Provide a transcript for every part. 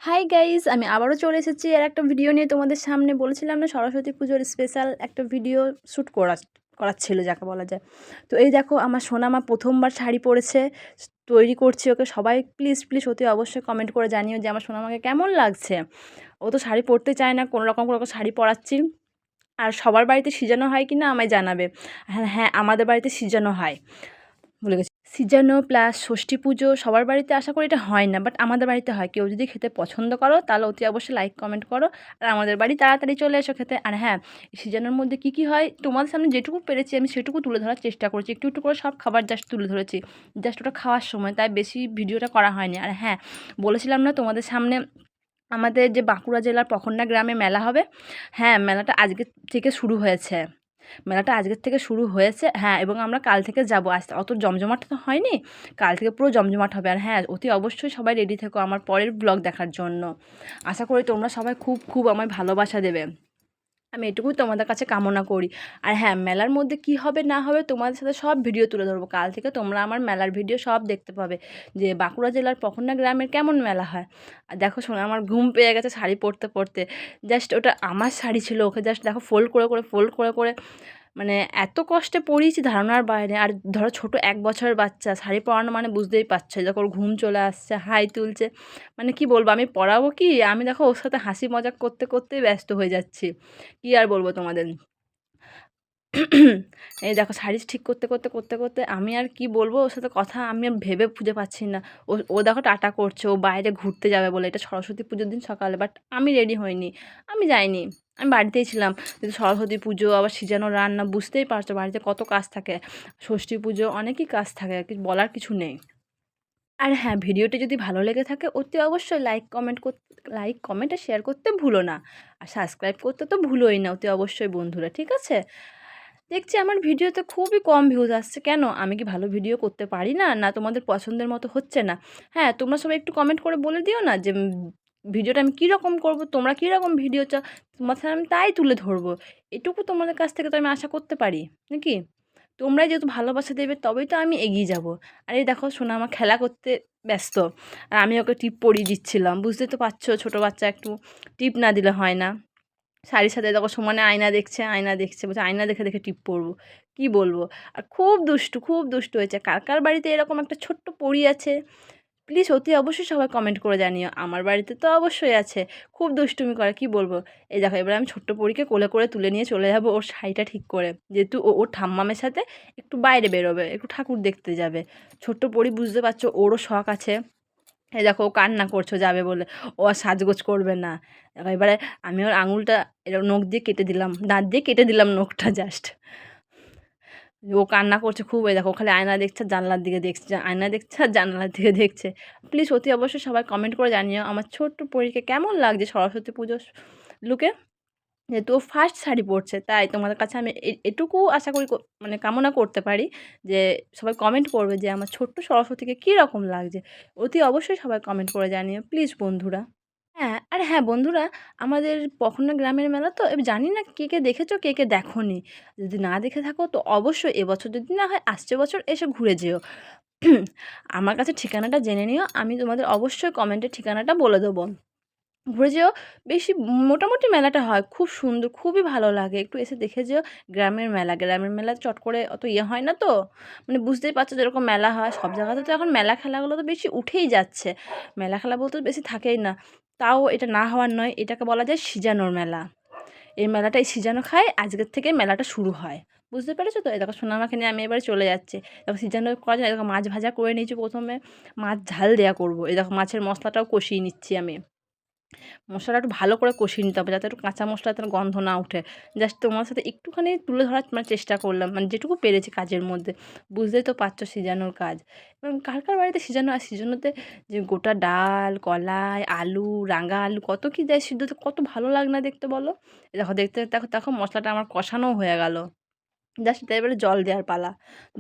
Hi guys, আমি আবারও চলে এসেছি আর একটা ভিডিও নিয়ে তোমাদের সামনে। বলেছিলাম না সরস্বতী পুজোর স্পেশাল একটা ভিডিও শ্যুট করার ছিল যাকে বলা যায়। তো এই দেখো আমার সোনামা প্রথমবার শাড়ি পরেছে, তৈরি করছি ওকে। সবাই প্লিজ প্লিজ অতি অবশ্যই কমেন্ট করে জানিও যে আমার সোনামাকে কেমন লাগছে। ও তো শাড়ি পরতে চায় না, কোনো রকম করে ওকে শাড়ি পরাচ্ছি। আর সবার বাড়িতে সিজানো হয় কি না আমায় জানাবে। হ্যাঁ হ্যাঁ, আমাদের বাড়িতে সিজানো হয়, ভুলে গেছি। সিজানো প্লাস ষষ্ঠী পুজো সবার বাড়িতে আশা করি এটা হয় না, বাট আমাদের বাড়িতে হয়। কেউ যদি খেতে পছন্দ করো তাহলে অতি অবশ্যই লাইক কমেন্ট করো, আর আমাদের বাড়ি তাড়াতাড়ি চলে এসো খেতে। আর হ্যাঁ, সিজানোর মধ্যে কী কী হয় তোমাদের সামনে যেটুকু পেরেছি আমি সেটুকু তুলে ধরার চেষ্টা করেছি। একটু একটু করে সব খাবার জাস্ট তুলে ধরেছি, জাস্ট ওটা খাওয়ার সময়, তাই বেশি ভিডিওটা করা হয়নি। আর হ্যাঁ, বলেছিলাম না তোমাদের সামনে আমাদের যে বাঁকুড়া জেলার পখন্ডা গ্রামে মেলা হবে। হ্যাঁ, মেলাটা আজকে থেকে শুরু হয়েছে। মেলাটা আজকের থেকে শুরু হয়েছে, হ্যাঁ, এবং আমরা কাল থেকে যাব। আজ অত জমজমাট তো হয়নি, কাল থেকে পুরো জমজমাট হবে। আর হ্যাঁ, অতি অবশ্যই সবাই রেডি থেকো আমার পরের ব্লগ দেখার জন্য। আশা করি তোমরা সবাই খুব খুব আমায় ভালোবাসা দেবে, আমি এটুকুই তোমাদের কাছে কামনা করি। আর হ্যাঁ, মেলার মধ্যে কি হবে না হবে তোমাদের সাথে সব ভিডিও তুলে ধরবো। কাল থেকে তোমরা আমার মেলার ভিডিও সব দেখতে পাবে, যে বাঁকুড়া জেলার পখন্ডা গ্রামের কেমন মেলা হয়। আর দেখো শোনো, আমার ঘুম পেয়ে গেছে শাড়ি পরতে পরতে। জাস্ট ওটা আমার শাড়ি ছিল, ওকে জাস্ট দেখো ফোল্ড করে মানে এত কষ্টে পরিয়েছি ধারণার বাইরে। আর ধরো ছোট 1 বছরের বাচ্চা শাড়ি পরানো মানে বুঝতেই পারছো, যখন ওর ঘুম চলে আসছে, হাই তুলছে, মানে কি বলবো, আমি পরাবো কি, আমি দেখো ওর সাথে হাসি মজাক করতে করতেই ব্যস্ত হয়ে যাচ্ছি। কি আর বলবো তোমাদের। এই দেখো শাড়ি ঠিক করতে আমি আর কি বলবো ওর সাথে কথা, আমি আর ভেবে খুঁজে পাচ্ছি না। ও ও দেখো টাটা করছে, ও বাইরে ঘুরতে যাবে বলে, এটা সরস্বতী পুজোর দিন সকালে, বাট আমি রেডি হইনি, আমি যাইনি, আমি বাড়িতেই ছিলাম। কিন্তু সরস্বতী পুজো আবার সিজানো রান্না, বুঝতেই পারছো বাড়িতে কত কাজ থাকে। ষষ্ঠী পুজো অনেকই কাজ থাকে, কিছু বলার কিছু নেই। আর হ্যাঁ, ভিডিওটি যদি ভালো লেগে থাকে অতি অবশ্যই লাইক কমেন্ট আর শেয়ার করতে ভুলো না। আর সাবস্ক্রাইব করতে তো ভুলোই না অতি অবশ্যই বন্ধুরা, ঠিক আছে? দেখছি আমার ভিডিওতে খুবই কম ভিউজ আসছে, কেন? আমি কি ভালো ভিডিও করতে পারি না, না তোমাদের পছন্দের মতো হচ্ছে না? হ্যাঁ, তোমরা সবাই একটু কমেন্ট করে বলে দিও না যে ভিডিওটা আমি কীরকম করবো, তোমরা কীরকম ভিডিও চাও, তোমার সাথে আমি তাই তুলে ধরবো। এটুকু তোমাদের কাছ থেকে তো আমি আশা করতে পারি নাকি? তোমরাই যেহেতু ভালোবাসা দেবে তবেই তো আমি এগিয়ে যাব। আর এই দেখো সোনা আমার খেলা করতে ব্যস্ত, আর আমি ওকে টিপ পরিয়ে দিচ্ছিলাম। বুঝতেই তো পারছো ছোটো বাচ্চা, একটু টিপ না দিলে হয় না। শাড়ির সাথে দেখো সমানে আয়না দেখছে, বলছে আয়না দেখে দেখে টিপ পরবো। কি বলবো। আর খুব দুষ্টু হয়েছে। কার কার বাড়িতে এরকম একটা ছোট্ট পরী আছে প্লিজ অতি অবশ্যই সবাই কমেন্ট করে জানিও। আমার বাড়িতে তো অবশ্যই আছে, খুব দুষ্টুমি করে, কি বলবো। এই দেখো এবার আমি ছোট্ট পরীকে কোলে করে তুলে নিয়ে চলে যাবো ওর শাড়িটা ঠিক করে, যেহেতু ওর ঠাম্মামের সাথে একটু বাইরে বেরোবে, একটু ঠাকুর দেখতে যাবে। ছোট্ট পরী, বুঝতে পারছো ওরও শখ আছে। এই দেখো ও কান্না করছো যাবে বলে, ও আর সাজগোজ করবে না। দেখো এবারে আমি ওর আঙুলটা এরকম নখ দিয়ে কেটে দিলাম, দাঁত দিয়ে কেটে দিলাম নখটা জাস্ট। ও কান্না করছে খুব, এই দেখো খালি আয়না দেখছে, জানলার দিকে দেখছে, আয়না দেখছে আর জানালার দিকে দেখছে। প্লিজ অতি অবশ্যই সবাই কমেন্ট করে জানিও আমার ছোট্ট পরীকে কেমন লাগছে সরস্বতী পুজোর লুকে। যেহেতু ও ফার্স্ট শাড়ি পরছে, তাই তোমাদের কাছে আমি এটুকু আশা করি, মানে কামনা করতে পারি যে সবাই কমেন্ট করবে যে আমার ছোট্ট সরস্বতীকে কী রকম লাগছে। অতি অবশ্যই সবাই কমেন্ট করে জানিও প্লিজ বন্ধুরা। হ্যাঁ, আর হ্যাঁ বন্ধুরা, আমাদের পখনা গ্রামের মেলা তো এবার জানি না কে কে দেখেছো, কে কে দেখোনি। যদি না দেখে থাকো তো অবশ্যই এবছর যদি না হয় আসছে বছর এসে ঘুরে যেও। আমার কাছে ঠিকানাটা জেনে নিও, আমি তোমাদের অবশ্যই কমেন্টে ঠিকানাটা বলে দেবো। ঘুরে যেও। বেশি মোটামুটি মেলাটা হয় খুব সুন্দর, খুবই ভালো লাগে, একটু এসে দেখে যেও। গ্রামের মেলা চট করে অত ইয়ে হয় না তো, মানে বুঝতেই পারছো যেরকম মেলা হয় সব জায়গাতে, তো এখন মেলা খেলাগুলো তো বেশি উঠেই যাচ্ছে। মেলা খেলা বলতে বেশি থাকেই না। তাও এটা না হওয়ার নয়, এটাকে বলা যায় সিজানোর মেলা। এই মেলাটাই সিজানো খায়, আজকের থেকে মেলাটা শুরু হয়। বুঝতে পেরেছো তো? এই দেখো সোনামাকে নিয়ে আমি এবারে চলে যাচ্ছি। দেখো সিজানো করা যায়, দেখো মাছ ভাজা করে নিয়েছি প্রথমে, মাছ ঝাল দেওয়া করবো। এই দেখো মাছের মশলাটাও কষিয়ে নিচ্ছি আমি। মশলাটা একটু ভালো করে কষিয়ে নিতে হবে, যাতে একটু কাঁচা মশলার গন্ধ না উঠে। জাস্ট তোমার সাথে একটুখানি তুলে ধরার মানে চেষ্টা করলাম, মানে যেটুকু পেরেছি কাজের মধ্যে। বুঝতেই তো পারছো সিজানোর কাজ। এবং কার কার বাড়িতে সিজানো হয়, সিজানোতে যে গোটা ডাল, কলাই, আলু, রাঙা আলু কত কী দেয় সিদ্ধতে, কত ভালো লাগে না দেখতে বলো? এই দেখো দেখতে দেখো দেখো মশলাটা আমার কষানোও হয়ে গেল। জাস্ট এবারে জল দেওয়ার পালা।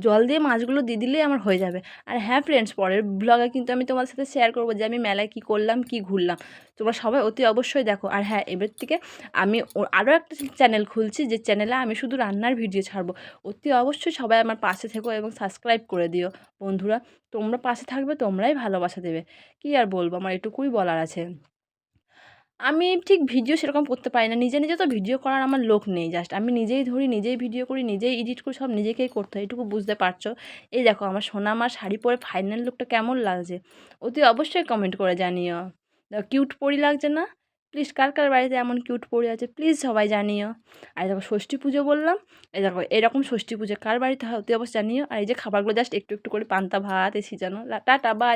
জল দিয়ে মাছগুলো দিয়ে দিলেই আমার হয়ে যাবে। আর হ্যাঁ ফ্রেন্ডস, পরের ব্লগে কিন্তু আমি তোমাদের সাথে শেয়ার করব যে আমি মেলায় কী করলাম, কী ঘুরলাম। তোমরা সবাই অতি অবশ্যই দেখো। আর হ্যাঁ, এবার থেকে আমি আরও একটা চ্যানেল খুলছি, যে চ্যানেলে আমি শুধু রান্নার ভিডিও ছাড়বো। অতি অবশ্যই সবাই আমার পাশে থেকো এবং সাবস্ক্রাইব করে দিও বন্ধুরা। তোমরা পাশে থাকবে, তোমরাই ভালোবাসা দেবে। কী আর বলবো, আমার এটুকুই বলার আছে। আমি ঠিক ভিডিও সেরকম করতে পারি না। নিজে, নিজে তো ভিডিও করার আমার লোক নেই। জাস্ট আমি নিজেই ধরি, নিজেই ভিডিও করি, নিজেই এডিট করি, সব নিজেকেই করতে হয়। এটুকু বুঝতে পারছো। এই দেখো আমার সোনামার শাড়ি পরে ফাইনাল লুকটা কেমন লাগছে? অতি অবশ্যই কমেন্ট করে জানিও। দেখো কিউট পরি লাগছে না? প্লিজ কার, কার বাড়িতে এমন কিউট পরি আছে প্লিজ সবাই জানিও। আর দেখো ষষ্ঠী পুজো বললাম। এই দেখো এরকম ষষ্ঠী পুজো কার বাড়িতে হয় অতি অবশ্যই জানিও। আর এই যে খাবারগুলো জাস্ট একটু, একটু করে পান্তা ভাত, এই সিজানো। Tata bye.